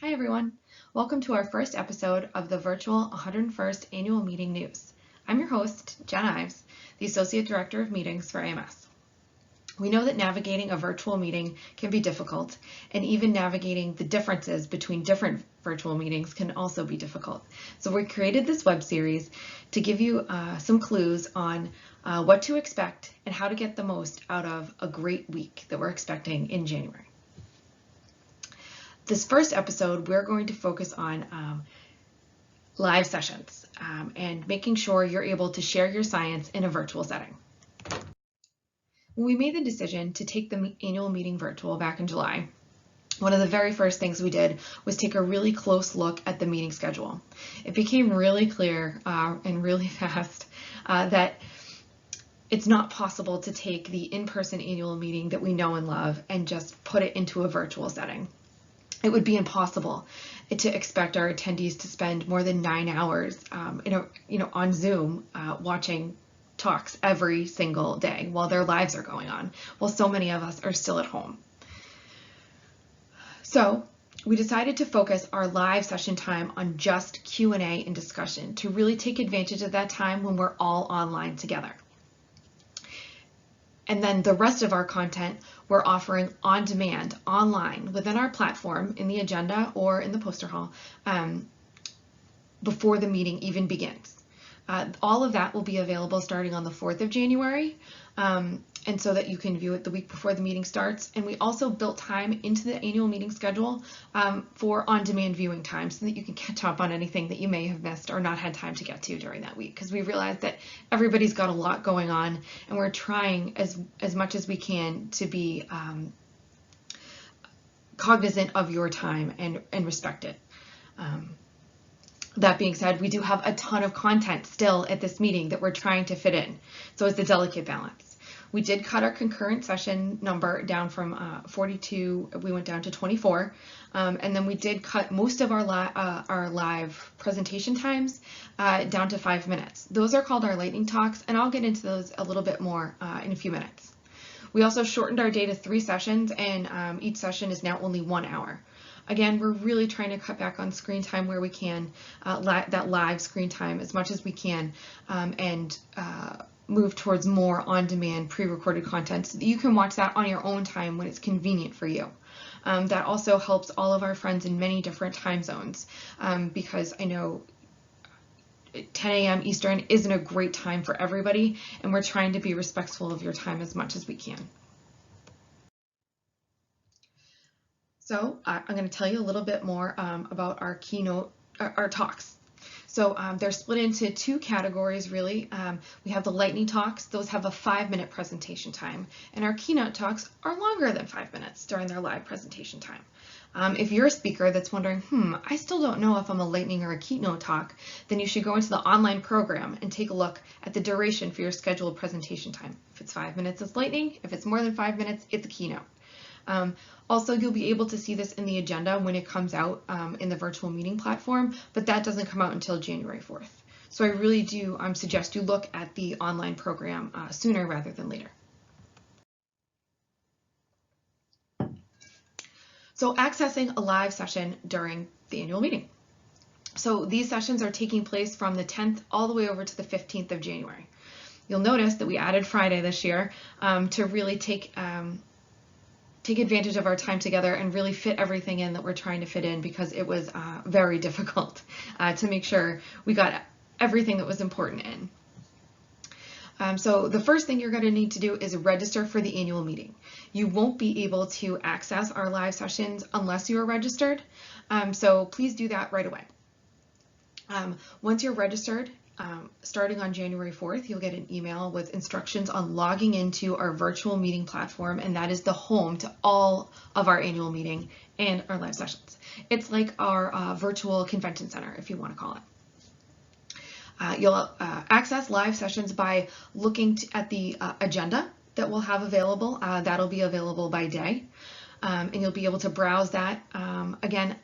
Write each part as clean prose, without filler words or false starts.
Hi everyone. Welcome to our first episode of the virtual 101st Annual Meeting News. I'm your host, Jen Ives, the Associate Director of Meetings for AMS. We know that navigating a virtual meeting can be difficult, and even navigating the differences between different virtual meetings can also be difficult. So we created this web series to give you some clues on what to expect and how to get the most out of a great week that we're expecting in January. This first episode, we're going to focus on live sessions and making sure you're able to share your science in a virtual setting. When we made the decision to take the annual meeting virtual back in July, one of the very first things we did was take a really close look at the meeting schedule. It became really clear and really fast that it's not possible to take the in-person annual meeting that we know and love and just put it into a virtual setting. It would be impossible to expect our attendees to spend more than 9 hours on Zoom watching talks every single day while their lives are going on, while so many of us are still at home. So we decided to focus our live session time on just Q&A and discussion to really take advantage of that time when we're all online together. And then the rest of our content we're offering on demand, online, within our platform, in the agenda or in the poster hall, before the meeting even begins. All of that will be available starting on the 4th of January, and so that you can view it the week before the meeting starts. And we also built time into the annual meeting schedule for on-demand viewing time so that you can catch up on anything that you may have missed or not had time to get to during that week, because we realized that everybody's got a lot going on and we're trying as much as we can to be cognizant of your time and respect it. That being said, we do have a ton of content still at this meeting that we're trying to fit in, so it's a delicate balance. We did cut our concurrent session number down from 42, we went down to 24, and then we did cut most of our live presentation times down to 5 minutes. Those are called our lightning talks, and I'll get into those a little bit more in a few minutes. We also shortened our day to 3 sessions, and each session is now only 1 hour. Again, we're really trying to cut back on screen time where we can, that live screen time as much as we can, and move towards more on-demand pre-recorded content so that you can watch that on your own time when it's convenient for you. That also helps all of our friends in many different time zones, because I know 10 a.m. Eastern isn't a great time for everybody, and we're trying to be respectful of your time as much as we can. So I'm going to tell you a little bit more about our keynote, our talks. So they're split into 2 categories, really. We have the lightning talks. Those have a 5-minute presentation time. And our keynote talks are longer than 5 minutes during their live presentation time. If you're a speaker that's wondering, I still don't know if I'm a lightning or a keynote talk, then you should go into the online program and take a look at the duration for your scheduled presentation time. If it's 5 minutes, it's lightning. If it's more than 5 minutes, it's a keynote. Also, you'll be able to see this in the agenda when it comes out in the virtual meeting platform, but that doesn't come out until January 4th. So I really do suggest you look at the online program sooner rather than later. So accessing a live session during the annual meeting. So these sessions are taking place from the 10th all the way over to the 15th of January. You'll notice that we added Friday this year to really take advantage of our time together and really fit everything in that we're trying to fit in, because it was very difficult to make sure we got everything that was important in. So the first thing you're going to need to do is register for the annual meeting. You won't be able to access our live sessions unless you are registered, so please do that right away. Once you're registered, starting on January 4th, you'll get an email with instructions on logging into our virtual meeting platform, and that is the home to all of our annual meeting and our live sessions. It's like our virtual convention center, if you want to call it. You'll access live sessions by looking at the agenda that we'll have available. That'll be available by day, and you'll be able to browse that. Again,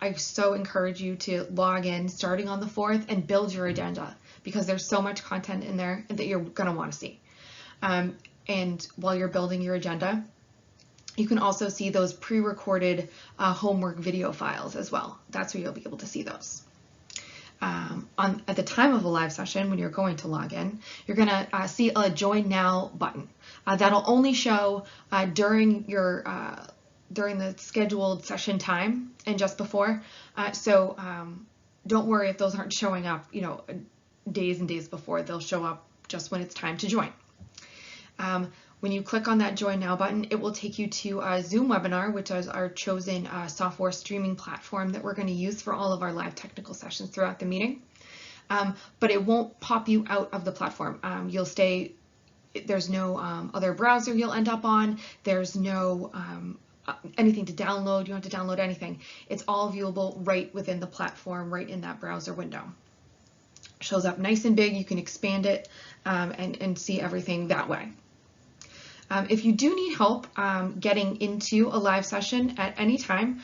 I so encourage you to log in starting on the 4th and build your agenda, because there's so much content in there that you're going to want to see. And while you're building your agenda, You can also see those pre-recorded homework video files as well. That's where you'll be able to see those. At the time of a live session, when you're going to log in, you're going to see a Join Now button. That'll only show during the scheduled session time and just before. So don't worry if those aren't showing up, days and days before. They'll show up just when it's time to join. When you click on that Join Now button, it will take you to a Zoom webinar, which is our chosen software streaming platform that we're going to use for all of our live technical sessions throughout the meeting. But it won't pop you out of the platform. You'll stay, there's no other browser you'll end up on. There's no anything to download. You don't have to download anything. It's all viewable right within the platform, right in that browser window. Shows up nice and big. You can expand it and see everything that way. If you do need help getting into a live session at any time,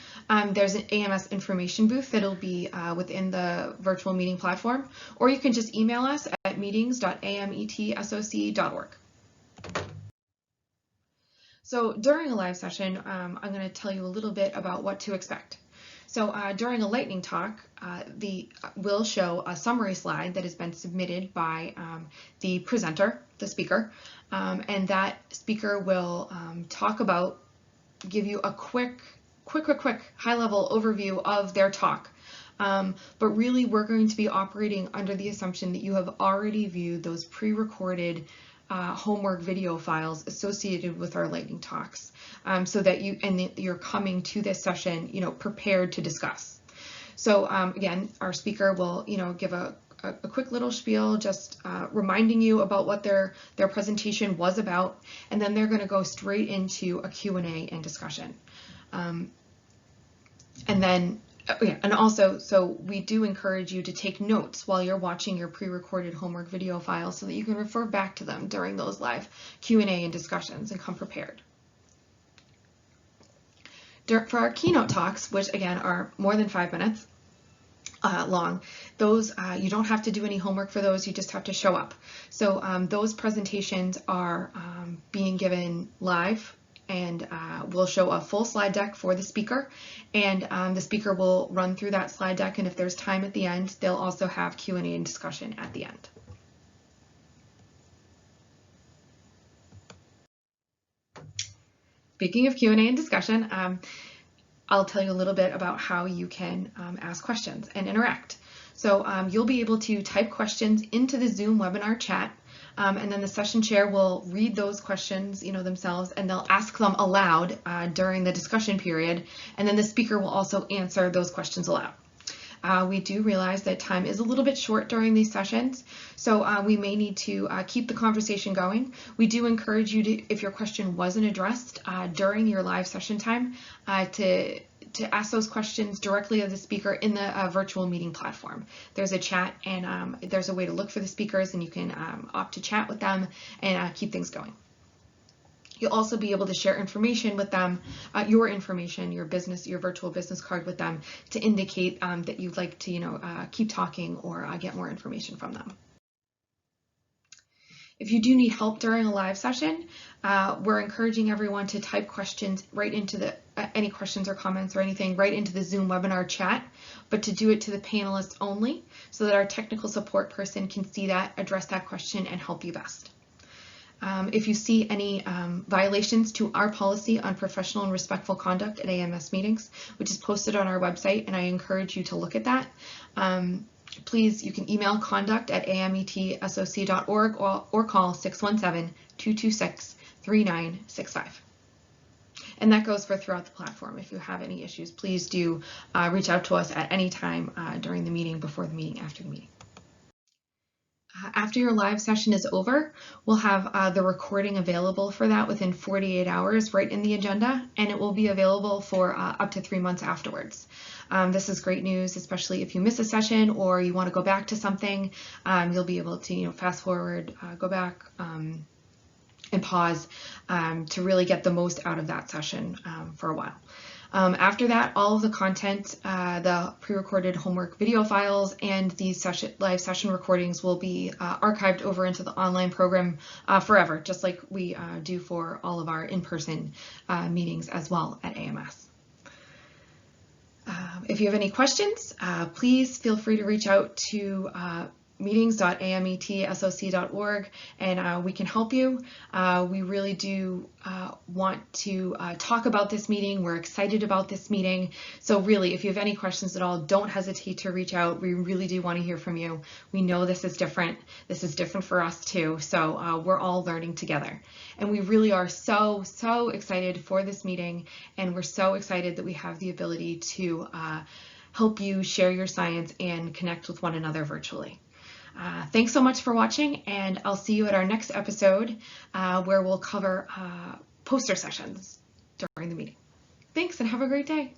there's an AMS information booth that'll be within the virtual meeting platform, or you can just email us at meetings.ametsoc.org. So during a live session, I'm going to tell you a little bit about what to expect. So during a lightning talk, we'll show a summary slide that has been submitted by the presenter, the speaker, and that speaker will give you a quick high-level overview of their talk. But really, we're going to be operating under the assumption that you have already viewed those pre-recorded homework video files associated with our lightning talks, so that you're coming to this session, prepared to discuss. So again, our speaker will, give a quick little spiel, just reminding you about what their presentation was about, and then they're going to go straight into a Q&A and discussion. And also, so we do encourage you to take notes while you're watching your pre-recorded homework video files so that you can refer back to them during those live Q&A and discussions and come prepared. For our keynote talks, which again are more than 5 minutes long, those you don't have to do any homework for those, you just have to show up. So those presentations are being given live, and we'll show a full slide deck for the speaker, and the speaker will run through that slide deck, and if there's time at the end, they'll also have Q&A and discussion at the end. Speaking of Q&A and discussion, I'll tell you a little bit about how you can ask questions and interact. So you'll be able to type questions into the Zoom webinar chat, and then the session chair will read those questions, themselves, and they'll ask them aloud during the discussion period, and then the speaker will also answer those questions aloud. We do realize that time is a little bit short during these sessions, so we may need to keep the conversation going. We do encourage you to, if your question wasn't addressed during your live session time, to ask those questions directly of the speaker in the virtual meeting platform. There's a chat, and there's a way to look for the speakers, and you can opt to chat with them and keep things going. You'll also be able to share information with them, your information, your virtual business card with them, to indicate that you'd like to, keep talking or get more information from them. If you do need help during a live session, we're encouraging everyone to type questions right into any questions or comments or anything right into the Zoom webinar chat, but to do it to the panelists only, so that our technical support person can see that, address that question, and help you best. If you see any violations to our policy on professional and respectful conduct at AMS meetings, which is posted on our website, and I encourage you to look at that, please, you can email conduct@ametsoc.org or call 617-226-3965. And that goes for throughout the platform. If you have any issues, please do reach out to us at any time during the meeting, before the meeting, after the meeting. After your live session is over, we'll have the recording available for that within 48 hours right in the agenda, and it will be available for up to 3 months afterwards. This is great news, especially if you miss a session or you want to go back to something. You'll be able to fast forward, go back, and pause to really get the most out of that session for a while. After that, all of the content, the pre-recorded homework video files and these live session recordings will be archived over into the online program forever, just like we do for all of our in-person meetings as well at AMS. If you have any questions, please feel free to reach out to meetings.ametsoc.org and we can help you. We really do want to talk about this meeting. We're excited about this meeting. So really, if you have any questions at all, don't hesitate to reach out. We really do want to hear from you. We know this is different. This is different for us too. So we're all learning together. And we really are so excited for this meeting. And we're so excited that we have the ability to help you share your science and connect with one another virtually. Thanks so much for watching, and I'll see you at our next episode where we'll cover poster sessions during the meeting. Thanks, and have a great day.